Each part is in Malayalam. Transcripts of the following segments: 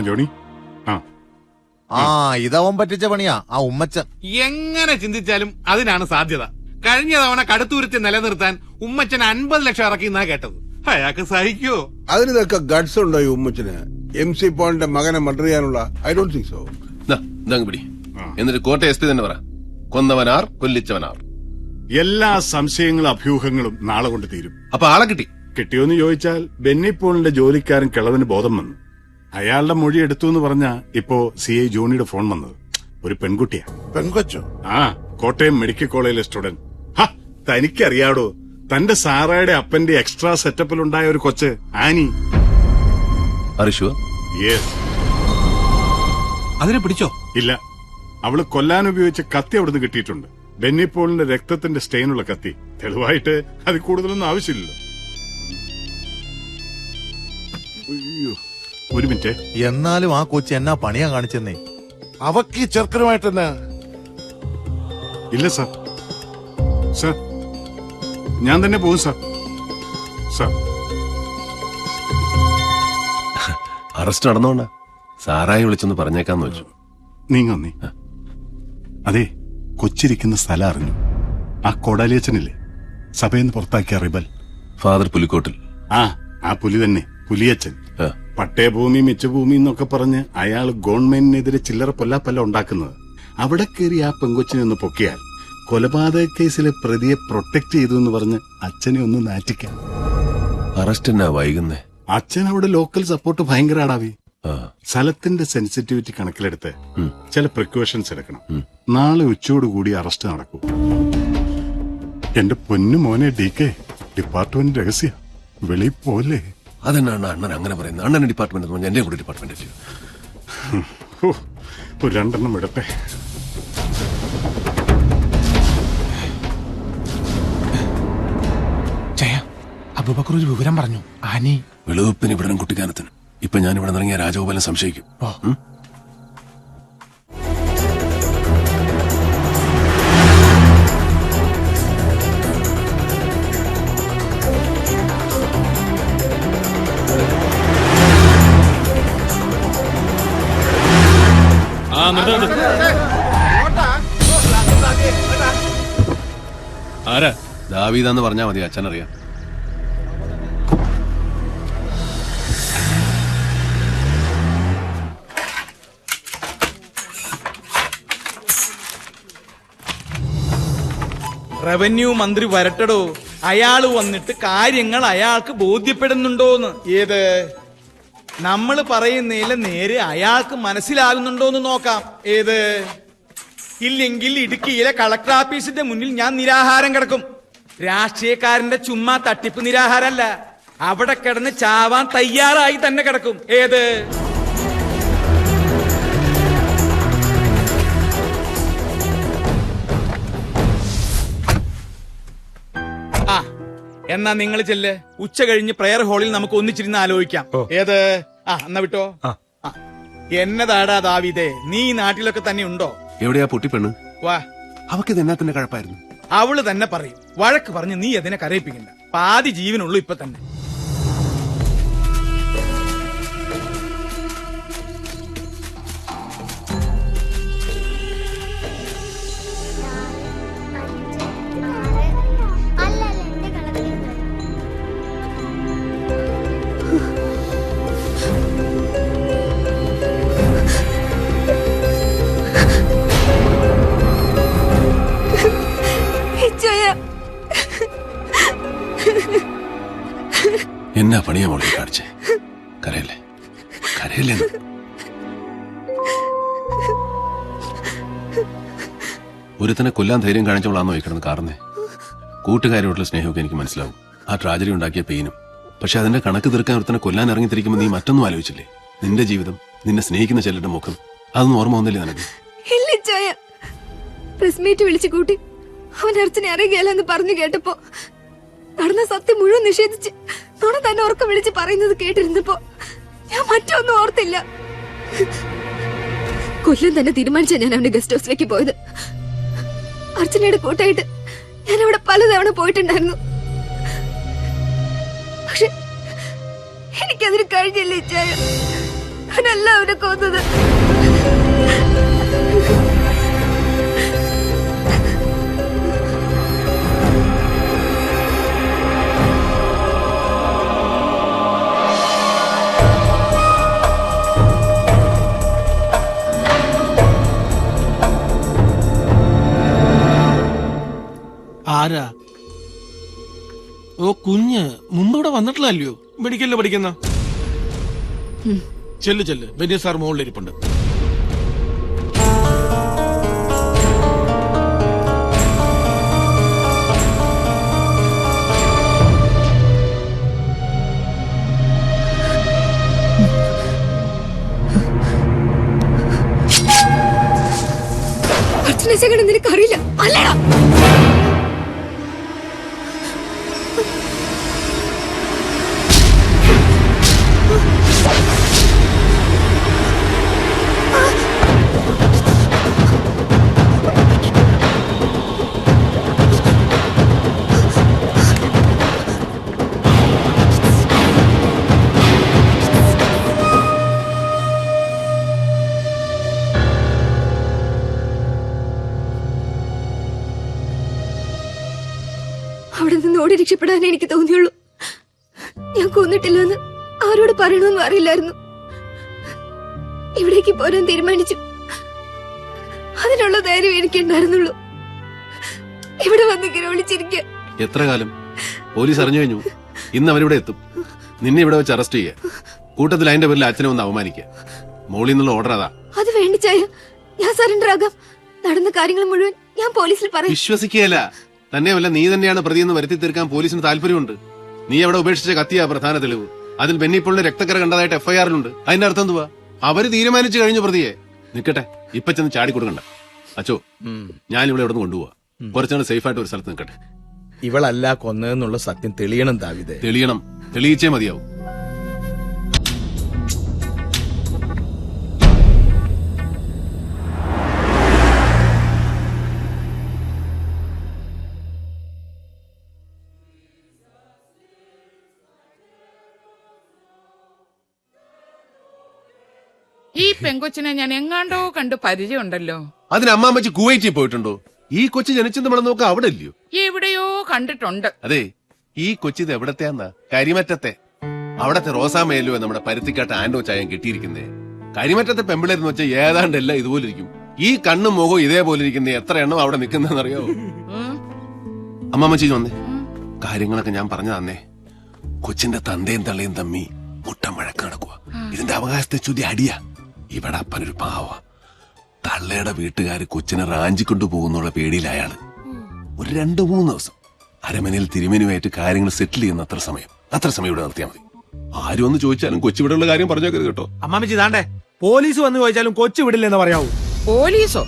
ജോണി. ഇതവൻ പറ്റിച്ച പണിയാ ആ ഉമ്മച്ചൻ. എങ്ങനെ ചിന്തിച്ചാലും അതിനാണ് സാധ്യത. കഴിഞ്ഞ തവണ കടുത്തുരുത്തി നിലനിർത്താൻ ഉമ്മച്ചൻ 50 ലക്ഷം ഇറക്കി എന്നാ കേട്ടത്. അയാൾക്ക് സഹിക്കോ? അതിനൊക്കെ ഗഡ്സ് ഉണ്ടോ ഈ ഉമ്മച്ചന്? MC പോളിന്റെ മകനെ മർഡർ ചെയ്യാനുള്ള? I don't think so. പിടി. എന്നിട്ട് കോട്ടയം SP തന്നെ പറ, കൊന്നവനാർ കൊല്ലിച്ചവനാർ. എല്ലാ സംശയങ്ങളും അഭ്യൂഹങ്ങളും നാളെ കൊണ്ട് തീരും. അപ്പൊ ആളെ കിട്ടിയോന്ന് ചോദിച്ചാൽ ബെന്നി പോളിന്റെ ജോലിക്കാരൻ കിളവന് ബോധം വന്നു. അയാളുടെ മൊഴി എടുത്തു എന്ന് പറഞ്ഞാ ഇപ്പോ CI ജോണിയുടെ ഫോൺ വന്നത്. ഒരു പെൺകുട്ടിയാ. പെൺകൊച്ചോ? കോട്ടയം മെഡിക്കൽ കോളേജിലെ സ്റ്റുഡന്റ്. തനിക്കറിയാടോ, തന്റെ സാറയുടെ അപ്പന്റെ എക്സ്ട്രാ സെറ്റപ്പിലുണ്ടായ ഒരു കൊച്ച് ആനി. അതിനെ പിടിച്ചോ? ഇല്ല, അവള് കൊല്ലാൻ ഉപയോഗിച്ച കത്തി അവിടുന്ന് കിട്ടിയിട്ടുണ്ട്. ബെന്നി പോളിന്റെ രക്തത്തിന്റെ സ്റ്റെയിനുള്ള കത്തി. തെളിവായിട്ട് അത് കൂടുതലൊന്നും ആവശ്യമില്ലല്ലോ. ഒരു മിനിറ്റ്. എന്നാലും ആ കൊച്ചി എന്നാ പണിയാ കാണിച്ചെന്നേ. അവക്ക് ഈ ചെറുക്കനുമായിട്ടെന്നാ? ഇല്ല സാർ, ഞാൻ തന്നെ പോകും സാർ. അറസ്റ്റ് നടന്നോണ്ട സാറായി വിളിച്ചൊന്ന് പറഞ്ഞേക്കാന്ന് വെച്ചു. നീങ്ങി. അതെ, കൊച്ചിരിക്കുന്ന സ്ഥലം അറിഞ്ഞു. ആ കോടാലിയച്ചനില്ലേ, സഭയിൽ നിന്ന് പുറത്താക്കിയ റിബൽ ഫാദർ പുലിക്കോട്ടിൽ. ആ പുലി തന്നെ, പുലിയച്ചൻ. പട്ടയഭൂമി മിച്ചഭൂമി എന്നൊക്കെ പറഞ്ഞ് അയാൾ ഗവൺമെന്റിനെതിരെ ചില്ലറ പൊല്ലാപ്പല്ല ഉണ്ടാക്കുന്നത്. അവിടെ കയറി ആ പെങ്കൊച്ചിനെ ഒന്ന് പൊക്കിയാൽ കൊലപാതക കേസിലെ പ്രതിയെ പ്രൊട്ടക്ട് ചെയ്തു എന്ന് പറഞ്ഞ് അച്ഛനെ ഒന്ന് നാറ്റിക്കാം. അറസ്റ്റ് എന്നാ വൈകുന്നേ? അച്ഛൻ അവിടെ ലോക്കൽ സപ്പോർട്ട് ഭയങ്കര ആടാവി. സ്ഥലത്തിന്റെ സെൻസിറ്റിവിറ്റി കണക്കിലെടുത്ത് ചില പ്രിക്കോഷൻസ് എടുക്കണം. നാളെ ഉച്ചയോടുകൂടി അറസ്റ്റ് നടക്കും. എന്റെ പൊന്നു മോനെ DK, ഡിപ്പാർട്ട്മെന്റ് രഹസ്യ, വെളിയിൽ പോലെ. അതെന്നാണ് അണ്ണൻ അങ്ങനെ പറയുന്നത്? അണ്ണൻ ഡിപ്പാർട്ട്മെന്റ്, എന്റെ കൂടെ ഡിപ്പാർട്ട്മെന്റ്. ഒരു 2 എണ്ണം ഇടട്ടെ. അബൂബക്കർ ഒരു വിവരം പറഞ്ഞു. ആനി വെളുപ്പിന് ഇവിടെ കുട്ടിക്കാനത്തിന്. ഇപ്പൊ ഞാൻ ഇവിടെ ഇറങ്ങിയ രാജഗോപാലൻ സംശയിക്കും. ആരാ? ദാവീദാന്ന് പറഞ്ഞാ മതി, അച്ഛനറിയാം. റവന്യൂ മന്ത്രി വരട്ടടോ. അയാള് വന്നിട്ട് കാര്യങ്ങൾ അയാൾക്ക് ബോധ്യപ്പെടുന്നുണ്ടോന്ന്. ഏത് നമ്മൾ പറയുന്നതിലെ നേരെ അയാൾക്ക് മനസ്സിലാകുന്നുണ്ടോന്ന് നോക്കാം. ഏത് ഇല്ലെങ്കിൽ ഇടുക്കിയിലെ കളക്ടർ ഓഫീസിന്റെ മുന്നിൽ ഞാൻ നിരാഹാരം കിടക്കും. രാഷ്ട്രീയക്കാരന്റെ ചുമ്മാ തട്ടിപ്പ് നിരാഹാരമല്ല, അവിടെ കിടന്ന് ചാവാൻ തയ്യാറായി തന്നെ കിടക്കും. ഏത് എന്നാ നിങ്ങൾ ചെല്ല്. ഉച്ച കഴിഞ്ഞ് പ്രയർ ഹാളിൽ നമുക്ക് ഒന്നിച്ചിരുന്ന് ആലോചിക്കാം. ഏത് എന്നാ വിട്ടോ. എന്നതാടാ ദാവീദേ, നീ ഈ നാട്ടിലൊക്കെ തന്നെ ഉണ്ടോ? എവിടെയാ പൊട്ടിപ്പെണ്ണ്? വാ, അവക്ക് തന്നെ കഴപ്പായിരുന്നു. അവള് തന്നെ പറയും. വഴക്ക് പറഞ്ഞ് നീ അതിനെ കരയിപ്പിക്കണ്ട. പാതി ജീവനുള്ളൂ ഇപ്പൊ തന്നെ. എന്നാ പണിയാ മോളെ കാണിച്ചേ? കരയല്ലേ? ഒരുത്തനെ കൊല്ലാൻ ധൈര്യം കാണിച്ചവളാന്നോ കിടന്ന് കാർന്നേ? കൂട്ടുകാരോടുള്ള സ്നേഹമൊക്കെ എനിക്ക് മനസ്സിലാവും, ആ ട്രാജഡി ഉണ്ടാക്കിയ പെയിനും. പക്ഷെ അതിന്റെ കണക്ക് തീർക്കാൻ ഒരുത്തനെ കൊല്ലാൻ ഇറങ്ങിത്തിരിക്കുമ്പോൾ നീ മറ്റൊന്നും ആലോചിച്ചില്ലേ? നിന്റെ ജീവിതം, നിന്നെ സ്നേഹിക്കുന്ന ചിലരുടെ മുഖം, അതൊന്നും ഓർമ്മ വന്നില്ലേ നിനക്ക്? പ്രസ് മീറ്റ് വിളിച്ചു കൂട്ടി അവൻ അർച്ചനെ അറിയുകയല്ലെന്ന് പറഞ്ഞു കേട്ടപ്പോ നടന്ന സത്യം മുഴുവൻ നിഷേധിച്ച് നുണ തന്നെ ഉറക്കം വിളിച്ച് പറയുന്നത് കേട്ടിരുന്നപ്പോ ഞാൻ മറ്റൊന്നും ഓർത്തില്ല. കൊല്ലം തന്നെ തീരുമാനിച്ച ഞാൻ അവന്റെ ഗസ്റ്റ് ഹൗസിലേക്ക് പോയത്. അർച്ചനയുടെ കൂട്ടായിട്ട് ഞാൻ അവിടെ പലതവണ പോയിട്ടുണ്ടായിരുന്നു. പക്ഷെ എനിക്കതിന് കഴിഞ്ഞില്ല. ഇച്ചായ, അവനല്ല അവനെ കൊന്നത്. ആരാ? ഓ കുഞ്ഞ് മുമ്പ് ഇവിടെ വന്നിട്ടില്ലല്ലോ. മെഡിക്കലില് പഠിക്കുന്ന ചെല്ല് ചെല്ല്, ബെന്നി സാർ മുകളിലിരിപ്പുണ്ട്. അച്ഛനെ നിനക്കറിയില്ല അല്ലടാ. അവിടെ നിന്ന് ഓടി രക്ഷപ്പെടാൻ എനിക്ക് തോന്നിയുള്ളൂ. ഞാൻ കൊന്നിട്ടില്ലെന്ന് ആരോട് പറയണമെന്നും അറിയില്ലായിരുന്നു. ഇവിടേക്ക് പോരാൻ തീരുമാനിച്ചു. അതിനുള്ള ധൈര്യം എനിക്കുണ്ടായിരുന്നുള്ളൂ. ഇവിടെ വന്നിങ്ങനെ വിളിച്ചിരിക്കുക. എത്ര കാലം? പോലീസ് അറിഞ്ഞു കഴിഞ്ഞു. ഇന്ന് അവരിവിടെ എത്തും. നിന്നെ ഇവിടെ വെച്ച് അറസ്റ്റ് ചെയ്യുക. കൂട്ടത്തിൽ അതിന്റെ പേരിൽ അച്ഛനെ ഒന്ന് അവമാനിക്കുക. മോളിൽ നിന്നുള്ള ഓർഡർ അതാ. അത് വേണ്ടിച്ചായ ഞാൻ സറണ്ടർ ആകാം. നടന്ന കാര്യങ്ങൾ മുഴുവൻ ഞാൻ പോലീസിൽ പറയും. വിശ്വസിക്കുകയല്ല. തന്നെയല്ല, നീ തന്നെയാണ് പ്രതിയെന്ന് വരുത്തി തീർക്കാൻ പോലീസിന് താല്പര്യമുണ്ട്. നീ അവിടെ ഉപേക്ഷിച്ച കത്തിയാ പ്രധാന തെളിവ്. അതിൽ ബെന്നിപ്പോളിന് രക്തക്കര കണ്ടതായിട്ട് എഫ്ഐആറിലുണ്ട്. അതിന്റെ അർത്ഥം എന്തുവാ? അവര് തീരുമാനിച്ചു കഴിഞ്ഞു പ്രതിയെ. നിക്കട്ടെ, ഇപ്പൊ ചെന്ന് ചാടി കൊടുക്കണ്ട. അച്ചോ, ഞാനിവിടെ ഇവിടെ നിന്ന് കൊണ്ടുപോവാ. കുറച്ചുകൂടെ സേഫ് ആയിട്ട് ഒരു സ്ഥലത്ത് നിൽക്കട്ടെ. ഇവളല്ല കൊന്നതെന്നുള്ള സത്യം തെളിയണം ദാവീദേ. തെളിയണം. തെളിയിച്ചേ മതിയാവും. ഈ പെങ്കൊച്ചിനെ ഞാൻ എങ്ങാണ്ടോ കണ്ട് പരിചയമുണ്ടല്ലോ. അതിന് അമ്മാമ്മച്ചി കുവൈറ്റിൽ പോയിട്ടുണ്ടോ? ഈ കൊച്ചു ജനിച്ചെന്ന് നമ്മൾ നോക്കാം, അവിടെ ഇല്ലയോ? എവിടെയോ കണ്ടിട്ടുണ്ട്. അതെ, ഈ കൊച്ചിത് എവിടത്തെയാന്നാ? കരിമറ്റത്തെ. അവിടത്തെ റോസാമേലോ നമ്മുടെ പരുത്തിക്കാട്ട് ആൻഡോ ചായം കിട്ടിയിരിക്കുന്നേ. കരിമറ്റത്തെ പെമ്പിളെന്ന് വെച്ചാൽ ഏതാണ്ട് എല്ലാം ഇതുപോലെ ഇരിക്കും. ഈ കണ്ണും മുഖവും ഇതേപോലെ ഇരിക്കുന്ന എത്ര എണ്ണം അവിടെ നിൽക്കുന്നറിയോ? അമ്മാമ്മച്ചി വന്നേ, കാര്യങ്ങളൊക്കെ ഞാൻ പറഞ്ഞു തന്നേ. കൊച്ചിന്റെ തന്തയും തള്ളയും തമ്മി മുട്ടം വഴക്ക് നടക്കുക. ഇതിന്റെ അവകാശത്തെ ചൊല്ലി അടിയാ. ഇവിടെ അപ്പനൊരു പാവ. തള്ളയുടെ വീട്ടുകാര് കൊച്ചിനെ റാഞ്ചിക്കൊണ്ടു പോകുന്നുള്ള പേടിയിൽ അയാള് ഒരു 2-3 ദിവസം അരമനയിൽ തിരുമേനുമായിട്ട് കാര്യങ്ങൾ സെറ്റിൽ ചെയ്യുന്ന അത്ര സമയം ഇവിടെ നിർത്തിയാൽ മതി. ആരും ഒന്ന് ചോദിച്ചാലും കൊച്ചിവിടെയുള്ള കാര്യം പറഞ്ഞേക്കരുത് കേട്ടോ. അമ്മാമ്മച്ചി താണ്ടേ, പോലീസ് വന്ന് ചോദിച്ചാലും കൊച്ചു വിടില്ലെന്ന് പറയാവൂ. പോലീസോ?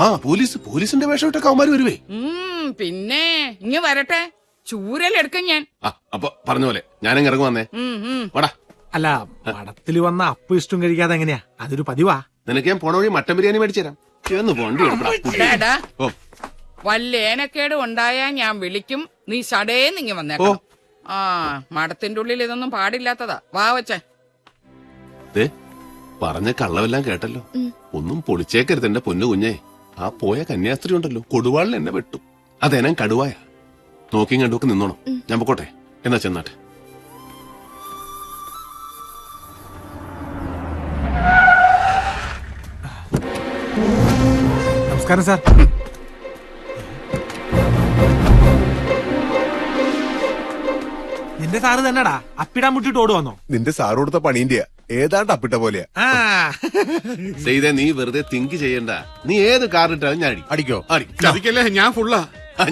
ആ പോലീസിന്റെ വേഷമിട്ടൊക്കെ അവന്മാര് വരുവേ. പിന്നെ ഇങ്ങ് വരട്ടെ, ചൂരലെടുക്കും ഞാൻ. അപ്പൊ പറഞ്ഞ പോലെ ഞാനങ്ങ് ഇറങ്ങു വന്നേ. വാടാ. അല്ല, മഠത്തില് വന്ന അപ്പ് ഇഷ്ടം കഴിക്കാതെ എങ്ങനെയാ? അതൊരു പതിവാ. നിനക്ക് ഞാൻ പോണ വഴി മട്ടൻ ബിരിയാണി മേടിച്ചു തരാം. ഡാടാ, വല്ലേനക്കേട് ഉണ്ടായാ ഞാൻ വിളിക്കും. നീ സടേന്നിങ്ങ് വന്നേക്കാം. ആ മഠത്തിന്റെ ഉള്ളിൽ ഇതൊന്നും പാടില്ലാത്തതാ. വാ വച്ചേ. പറഞ്ഞ കള്ളവെല്ലാം കേട്ടല്ലോ. ഒന്നും പൊളിച്ചേക്കരുത് എന്റെ പൊന്നു കുഞ്ഞേ. ആ പോയ കന്യാസ്ത്രീ ഉണ്ടല്ലോ, കൊടുവാളിൽ എന്നെ വെട്ടും. അതെനം കടുവായ. നോക്കിയും കണ്ടുമൊക്കെ നിന്നോണം. ഞാൻ പൊക്കോട്ടെ. എന്നാ ചെന്നാട്ടെ. നമസ്കാരം സാർ. നിന്റെ സാറ് തന്നെടാ അപ്പിടാൻ മുട്ടിട്ട് ഓടുവന്നോ? നിന്റെ സാറ് കൊടുത്ത പണീന്റെയാ, ഏതാണ്ട് അപ്പിട്ട പോലെയാ. ചെയ്തേ, നീ വെറുതെ തിങ്ക് ചെയ്യണ്ട. നീ ഏത് കാറിട്ടാലും ഞാൻ അടിക്കോ? ചതിക്കല്ലേ, ഞാൻ ഫുള്ളാ.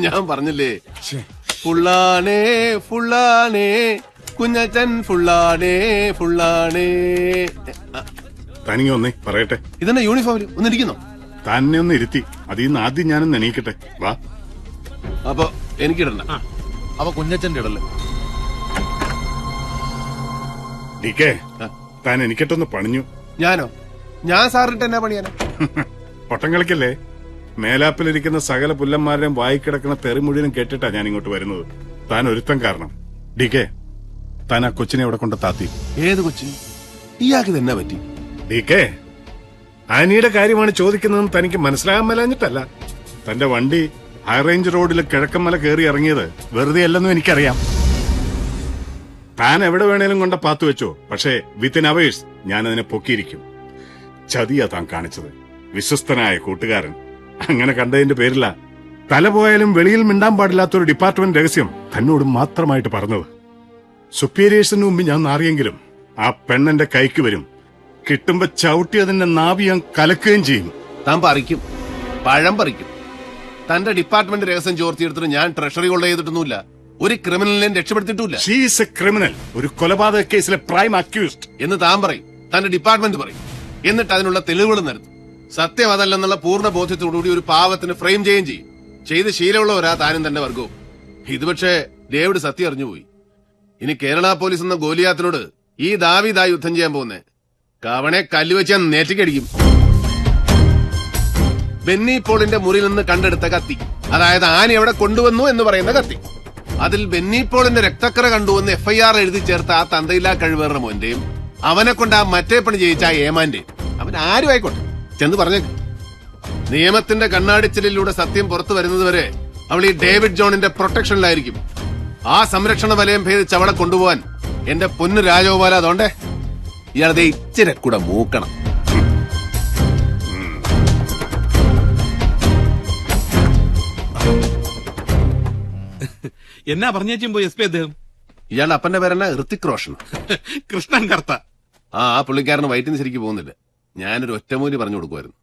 ഞാൻ പറഞ്ഞില്ലേ, ഫുള്ളാണേ ഫുള്ളാണേ കുഞ്ഞച്ചൻ ഫുള്ളാണേ ഫുള്ളാണേ. തനിങ്ങ ഒന്നേ പറയട്ടെ. ഇതെന്നെ യൂണിഫോമിൽ ഒന്നിരിക്കുന്നോ? തന്നെ ഒന്ന് ഇരുത്തി. അതിന്ന് ആദ്യം ഞാനൊന്ന് എണീക്കട്ടെ. വാ. അപ്പൊ എനിക്കിടണ്ട. അവ കുഞ്ഞച്ചന്റെ ഇടല്ലേ? ഡിക്കേ, താൻ എനിക്കിട്ടൊന്ന് പണിഞ്ഞു. ഞാനോ? ഞാൻ സാറിട്ട് എന്നാ പണിയാനോ? പൊട്ടം കളിക്കല്ലേ. മേലാപ്പിലിരിക്കുന്ന സകല പുല്ലന്മാരുടെയും വായിക്കിടക്കുന്ന തെറി മുഴുവനും കേട്ടിട്ടാ ഞാൻ ഇങ്ങോട്ട് വരുന്നത്. താൻ ഒരുത്തം കാരണം. ഡിക്കേ, താൻ ആ കൊച്ചിനെ എവിടെ കൊണ്ട് താത്തി? ഏത് കൊച്ചി? ഇയാൾക്ക് തന്നെ പറ്റി? ഡീക്കേ, ആനിയുടെ കാര്യമാണ് ചോദിക്കുന്നതെന്ന് തനിക്ക് മനസ്സിലാകാൻ മേലാഞ്ഞിട്ടല്ല. തന്റെ വണ്ടി ഹൈറേഞ്ച് റോഡിൽ കിഴക്കമ്മല കയറി ഇറങ്ങിയത് വെറുതെ അല്ലെന്നും എനിക്കറിയാം. താൻ എവിടെ വേണേലും കൊണ്ട് പാത്തു വെച്ചോ, പക്ഷേ വിത്തിൻ അവേഴ്സ് ഞാൻ അതിനെ പൊക്കിയിരിക്കും. ചതിയാ താൻ കാണിച്ചത്. വിശ്വസ്തനായ കൂട്ടുകാരൻ അങ്ങനെ കണ്ടതിന്റെ പേരില തല പോയാലും വെളിയിൽ മിണ്ടാൻ പാടില്ലാത്തൊരു ഡിപ്പാർട്ട്മെന്റ് രഹസ്യം തന്നോട് മാത്രമായിട്ട് പറഞ്ഞത്. സുപ്പീരിയേഴ്സിന് മുമ്പ് ഞാൻ നാറിയെങ്കിലും ആ പെണ്ണെന്റെ കൈക്ക് വരും. കിട്ടുമ്പോ ചവിട്ടി അതിന്റെ നാവി ഞാൻ കലക്കുകയും ചെയ്യും. താൻ പറിക്കും, പഴം പറിക്കും. തന്റെ ഡിപ്പാർട്ട്മെന്റ് രഹസ്യം ചോർത്തിയെടുത്തിട്ട് ഞാൻ ട്രഷറി കൊള്ള ചെയ്തിട്ടൊന്നുമില്ല. ഒരു ക്രിമിനലിനെ രക്ഷപ്പെടുത്തിയിട്ടില്ല. ഷീ ഈസ് എ ക്രിമിനൽ, ഒരു കൊലപാതക കേസിലെ പ്രൈം അക്യൂസ്ഡ് എന്ന് താൻ പറയും, തന്റെ ഡിപ്പാർട്ട്മെന്റ് പറയും. എന്നിട്ട് അതിനുള്ള തെളിവുകൾ നിരത്തും. സത്യം അതല്ലെന്നുള്ള പൂർണ്ണ ബോധ്യത്തോടുകൂടി ഒരു പാവത്തിന് ഫ്രെയിം ചെയ്യുകയും ചെയ്യും. ചെയ്ത് ശീലമുള്ളവരാ താനും തന്റെ വർഗവും. ഇത് പക്ഷേ ഡേവിഡ് സത്യം അറിഞ്ഞുപോയി. ഇനി കേരള പോലീസ് എന്ന ഗോലിയാത്തിനോട് ഈ ദാവീദാ യുദ്ധം ചെയ്യാൻ പോകുന്നേ. കവണെ കല്ലുവെച്ച് നെറ്റിക്കടിക്കും. ബെന്നി പോളിന്റെ മുറിയിൽ നിന്ന് കണ്ടെടുത്ത കത്തി, അതായത് ആന എവിടെ കൊണ്ടുവന്നു എന്ന് പറയുന്ന കത്തി, അതിൽ ബെന്നി പോളിന്റെ രക്തക്കറ കണ്ടുവന്ന് FIR എഴുതി ചേർത്ത ആ തന്തയില്ലാ കഴിവേറുന്ന മോന്റെയും അവനെ കൊണ്ട് ആ മറ്റേ പണി ജയിച്ച ആ ഏമാന്റെയും, അവൻ ആരും ആയിക്കോട്ടെ, ചെന്ന് പറഞ്ഞേക്ക്. നിയമത്തിന്റെ കണ്ണാടിച്ചിലൂടെ സത്യം പുറത്തു വരുന്നതുവരെ അവൾ ഈ ഡേവിഡ് ജോണിന്റെ പ്രൊട്ടക്ഷനിലായിരിക്കും. ആ സംരക്ഷണ വലയം ഭേദിച്ച് അവളെ കൊണ്ടുപോവാൻ എന്റെ പൊന്നു രാജഗോപാല അതുകൊണ്ടേ ഇയാളതെ ഇച്ചിരി കൂടെ മൂക്കണം. എന്നാ പറഞ്ഞേച്ചുമ്പോ SP അദ്ദേഹം? ഇയാളുടെ അപ്പന്റെ പേരെന്നാ? ഋത്തിക് റോഷൻ. കൃഷ്ണൻ കർത്ത. ആ പുള്ളിക്കാരന് വയറ്റിന് ശരിക്ക് പോകുന്നില്ല. ഞാനൊരു ഒറ്റമൂലി പറഞ്ഞു കൊടുക്കുമായിരുന്നു.